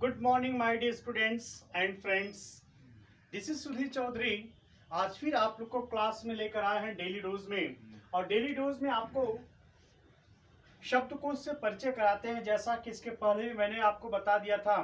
Good morning my dear students and friends, this is Sudhir Chaudhary. आज फिर आप लोग को क्लास में लेकर आए हैं डेली डोज में। और डेली डोज में आपको शब्दकोश से परिचय कराते हैं। जैसा कि इसके पहले भी मैंने आपको बता दिया था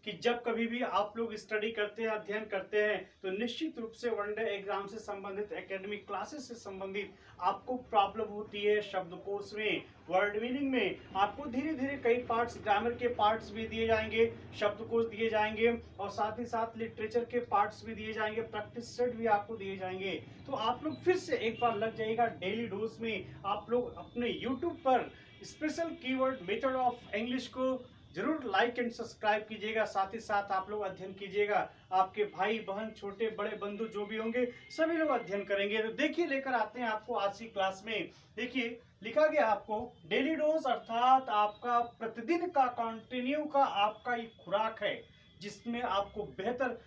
कि जब कभी भी आप लोग स्टडी करते हैं, अध्ययन करते हैं, तो निश्चित रूप से वनडे एग्जाम से संबंधित, एकेडमिक क्लासेस से संबंधित आपको प्रॉब्लम होती है शब्दकोश में, वर्ड मीनिंग में। आपको धीरे धीरे कई पार्ट्स, ग्रामर के पार्ट्स भी दिए जाएंगे, शब्दकोश दिए जाएंगे और साथ ही साथ लिटरेचर के पार्ट्स भी दिए जाएंगे, प्रैक्टिस सेट भी आपको दिए जाएंगे। तो आप लोग फिर से एक बार लग जाइएगा डेली डोज में। आप लोग अपने यूट्यूब पर special keyword method of English को जरूर लाइक एंड सब्सक्राइब कीजिएगा। साथ ही साथ आप लोग अध्ययन कीजिएगा। आपके भाई बहन, छोटे बड़े बंधु जो भी होंगे, सभी लोग अध्ययन करेंगे। तो देखिए, लेकर आते हैं आपको आज की क्लास में। देखिए, लिखा गया आपको डेली डोज अर्थात आपका प्रतिदिन का, कंटिन्यू का आपका ये खुराक है, जिसमें आपको बेहतर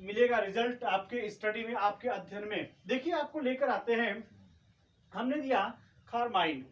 मिलेगा रिजल्ट आपके स्टडी में, आपके अध्ययन में। देखिए, आपको लेकर आते हैं, हमने दिया खारमाइन।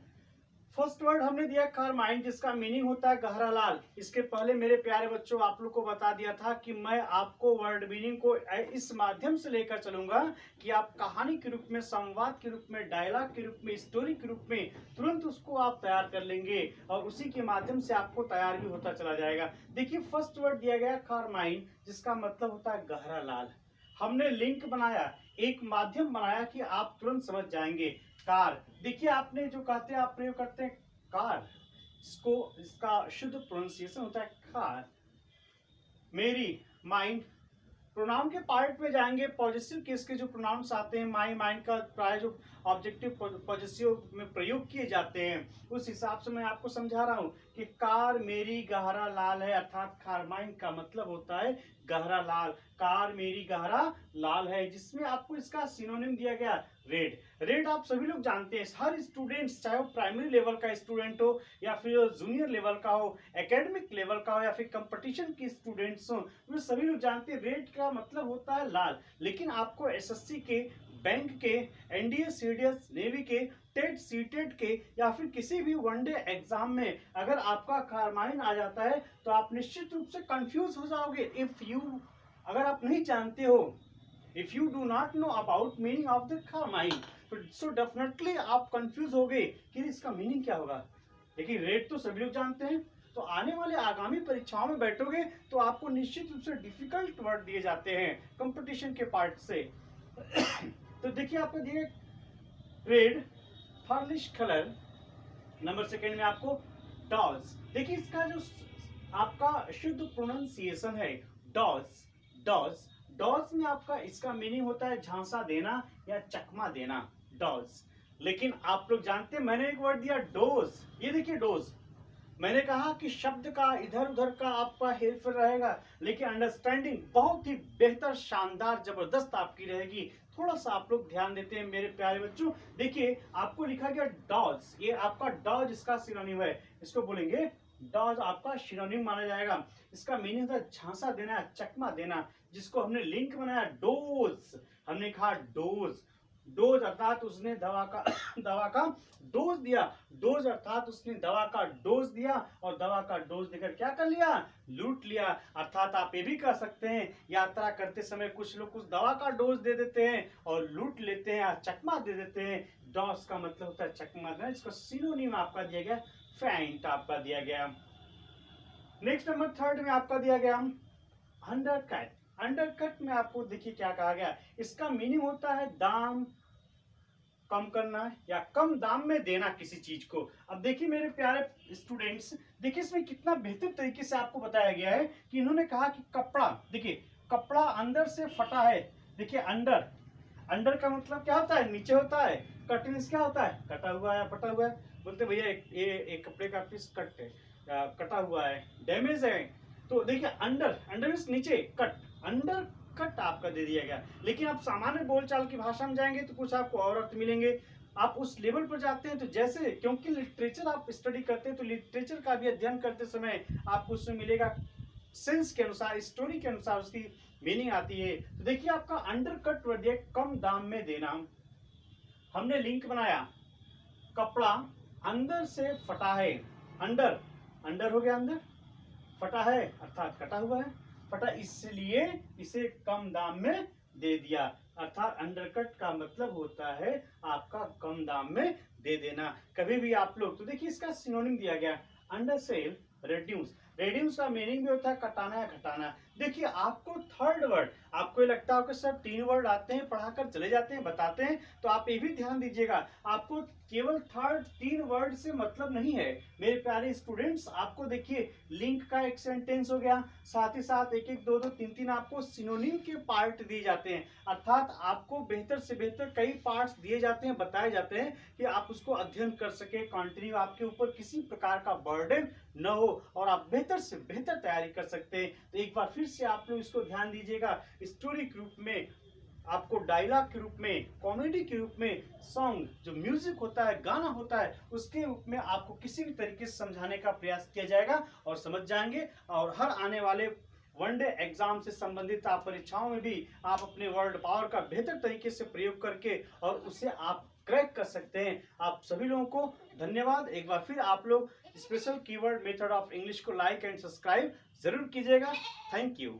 फर्स्ट वर्ड हमने दिया कारमाइन, जिसका मीनिंग होता है गहरा लाल। इसके पहले मेरे प्यारे बच्चों आप लोग को बता दिया था कि मैं आपको वर्ड मीनिंग को इस माध्यम से लेकर चलूंगा कि आप कहानी के रूप में, संवाद के रूप में, डायलॉग के रूप में, स्टोरी के रूप में तुरंत उसको आप तैयार कर लेंगे और उसी के माध्यम से आपको तैयार भी होता चला जाएगा। देखिए, फर्स्ट वर्ड दिया गया कारमाइन, जिसका मतलब होता है गहरा लाल। हमने लिंक बनाया, एक माध्यम बनाया कि आप तुरंत समझ जाएंगे। कार, देखिए आपने जो कहते हैं, आप प्रयोग करते हैं कार, इसका शुद्ध प्रोनाउंसिएशन होता है कार। मेरी, माइंड, प्रोनाउन के पार्ट में जाएंगे। पॉजिटिव केस के जो प्रोनाउंस आते हैं, माई, माइंड का प्राय जो ऑब्जेक्टिव पॉजिटिव में प्रयोग किए जाते हैं, उस हिसाब से मैं आपको समझा रहा हूं कि कार मेरी गहरा लाल है, अर्थात कारमाइन का मतलब होता है गहरा लाल। कार मेरी गहरा लाल है, जिसमें आपको इसका सिनोनिम दिया गया रेड। रेड आप सभी लोग जानते हैं, हर स्टूडेंट्स, चाहे वो प्राइमरी लेवल का स्टूडेंट हो या फिर जूनियर लेवल का हो, एकेडमिक लेवल का हो या फिर कंपटीशन के स्टूडेंट्स हो, वे सभी लोग जानते हैं रेड का मतलब होता है लाल। लेकिन आपको एसएससी के, बैंक के, एनडीए, सीडीएस, नेवी के, टेट, सीटेट के या फिर किसी भी वनडे एग्जाम में अगर आपका कारमाइन आ जाता है तो आप निश्चित रूप से कंफ्यूज हो जाओगे। अगर आप नहीं जानते हो, if you do not know about meaning of the carmine, so definitely आप कंफ्यूज होगे कि इसका मीनिंग क्या होगा। लेकिन रेड तो सभी लोग जानते हैं। तो आने वाले आगामी परीक्षाओं में बैठोगे तो आपको निश्चित रूप से डिफिकल्ट वर्ड दिए जाते हैं कंपटीशन के पार्ट से। तो देखिए, आपको दिए red, furnish colour. Number second में आपको डॉल्स। देखिए, इसका जो आपका शुद्ध प्रोनाउंसिएशन है डॉल्स, डॉल्स, डॉल्स में आपका इसका मीनिंग होता है झांसा देना या चकमा देना, डॉल्स। लेकिन आप लोग जानते हैं, मैंने एक वर्ड दिया डोज। ये देखिए डोज, मैंने कहा कि शब्द का इधर उधर का आपका हेरफेर रहेगा, लेकिन अंडरस्टैंडिंग बहुत ही बेहतर, शानदार, जबरदस्त आपकी रहेगी। थोड़ा सा आप लोग ध्यान देते हैं मेरे प्यारे बच्चों। देखिए, आपको लिखा गया डॉज, ये आपका डॉज इसका सिनोनिम है, इसको बोलेंगे डॉज, आपका सिनोनिम माना जाएगा। इसका मीनिंग था झांसा देना, चकमा देना, जिसको हमने लिंक बनाया डोज। हमने कहा डोज, डोज अर्थात उसने दवा का डोज दिया। डोज अर्थात उसने दवा का डोज दिया और दवा का डोज देकर क्या कर लिया, लूट लिया। अर्थात आप ये भी कह सकते हैं, यात्रा करते समय कुछ लोग कुछ दवा का डोज दे देते हैं और लूट लेते हैं या चकमा दे देते हैं। डोज का मतलब होता है चकमा देना। इसका सिनोनिम आपका दिया गया फेंट, आपका दिया गया। नेक्स्ट नंबर थर्ड में आपका दिया गया अंडरकट। अंडरकट में आपको देखिए क्या कहा गया, इसका मीनिंग होता है दाम कम करना या कम दाम में देना किसी चीज को। अब देखिए मेरे प्यारे स्टूडेंट्स, देखिए इसमें कितना बेहतर तरीके से आपको बताया गया है कि इन्होंने कहा कि कपड़ा, देखिए कपड़ा अंदर से फटा है। देखिए अंडर, अंडर का मतलब क्या होता है, नीचे होता है। कट मीन्स क्या होता है, कटा हुआ है, फटा हुआ है। बोलते भैया एक कपड़े का पीस कट है, कटा हुआ है, डैमेज है। तो देखिए अंडर, अंडर मीन्स नीचे, कट, अंडर कट आपका दे दिया गया। लेकिन आप सामान्य बोलचाल की भाषा में जाएंगे तो कुछ आपको और अर्थ मिलेंगे। आप उस लेवल पर जाते हैं तो जैसे, क्योंकि लिटरेचर आप स्टडी करते हैं तो लिटरेचर का भी अध्ययन करते समय आपको उसमें मिलेगा सेंस के अनुसार, स्टोरी के अनुसार उसकी मीनिंग आती है। तो देखिए आपका अंडर कट वर्ड है कम दाम में देना। हमने लिंक बनाया, कपड़ा अंदर से फटा है, अंडर, अंडर हो गया अंदर, फटा है अर्थात कटा हुआ है, फटा इसलिए इसे कम दाम में दे दिया। अर्थात अंडरकट का मतलब होता है आपका कम दाम में दे देना। कभी भी आप लोग तो देखिए इसका सिनोनिम दिया गया अंडरसेल, रेड्यूस। रेड्यूस का मीनिंग भी होता है कटाना या घटाना। देखिए आपको थर्ड वर्ड, आपको ये लगता है कि सर 3 वर्ड आते हैं, पढ़ाकर चले जाते हैं, बताते हैं, तो आप ये भी ध्यान दीजिएगा आपको केवल थर्ड 3 वर्ड से मतलब नहीं है मेरे प्यारे स्टूडेंट्स। आपको देखिए लिंक का एक सेंटेंस हो गया, साथ ही साथ एक एक दो दो तीन तीन आपको सिनोनिम के पार्ट दिए जाते हैं। अर्थात आपको बेहतर से बेहतर कई पार्ट्स दिए जाते हैं, बताए जाते हैं कि आप उसको अध्ययन कर सके, कंटिन्यू आपके ऊपर किसी प्रकार का बर्डन न हो और आप बेहतर से बेहतर तैयारी कर सकते हैं। तो एक बार फिर से आप लोग इसको ध्यान दीजिएगा, स्टोरी के रूप में, आपको डायलॉग के रूप में, कॉमेडी के रूप में, सॉन्ग जो म्यूजिक होता है, गाना होता है, उसके रूप में आपको किसी भी तरीके से समझाने का प्रयास किया जाएगा और समझ जाएंगे। और हर आने वाले वनडे एग्जाम से संबंधित आप परीक्षाओं में भी आप अपने वर्ड पावर का बेहतर तरीके से प्रयोग करके और उसे आप क्रैक कर सकते हैं। आप सभी लोगों को धन्यवाद। एक बार फिर आप लोग special keyword method of English को लाइक एंड सब्सक्राइब जरूर कीजिएगा। Thank you.